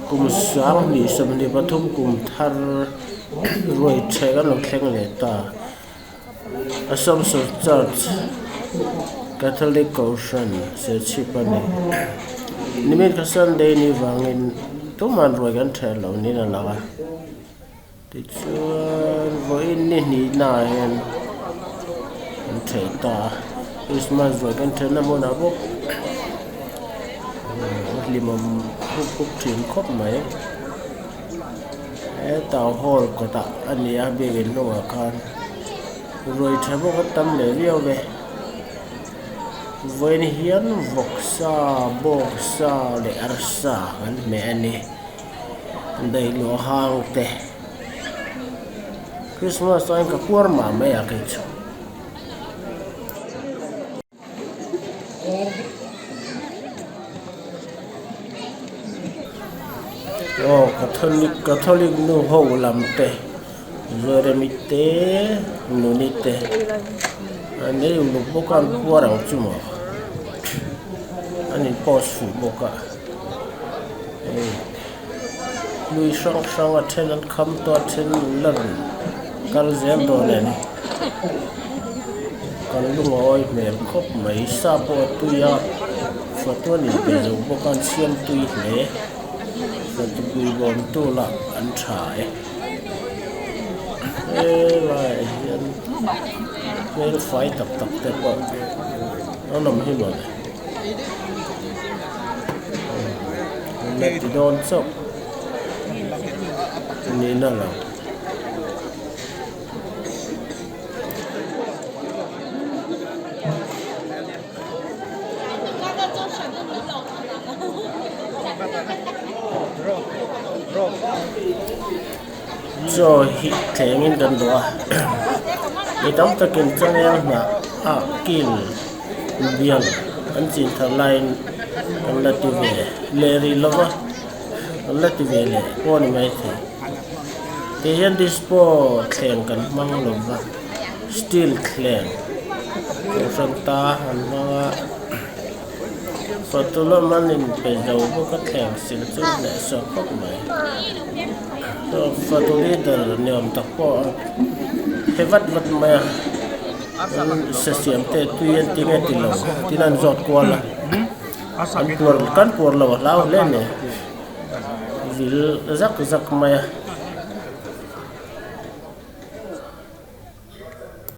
cùng sáng đi sớm đi bắt thum cùng thar rồi chạy cái lòng khen lệ ta Assumption Church Catholic Ocean sẽ chip anh nimet cái Sunday ni vangin tu man rồi gan chạy lâu ni là nào thì chuan với ni na hen chạy ta Christmas rồi gan chạy năm nào bốc limam huk thim khop mai tàu hol ko ta ani a be gen no kan rồi thabo ko tam le riau ve với hiền vok sa le arsa an me ani dai lo hang te Christmas anh ka kur ma me ya ke chu Catholic nu ho lam te rồi mi te nu ni te anh ấy lu bokan kuarang cuma anh ấy post fu boka lui sang aten an kham to aten lan kal zel do nen kan lu ngoi mel khop mai sa po tu ya photo ni be zo bokan siam tu le phần tu quy bom tu là ăn trái lại nên phải tập để bọn nó nằm hết rồi này thì đón sốc nên là rồi thế nên gần đó để đóng ta kinh cho em mà kinh biếng anh chỉ thằng lại anh là tiêu về lệ ri lắm anh là tiêu về lệ con mấy thì hiện dispo khen cần mang lồng vào steel khen cái phần ta anh nó Phật lo manin pe dầu có các khen xin chút để sợ khóc mày Phật đi từ niệm tập có hay vắt mày sẽ xiêm tê tuyên tiếng nghe tiếng lòng tiếng ăn giọt qua là ăn cuốn cắn cuốn là lao lên này vì rắc mày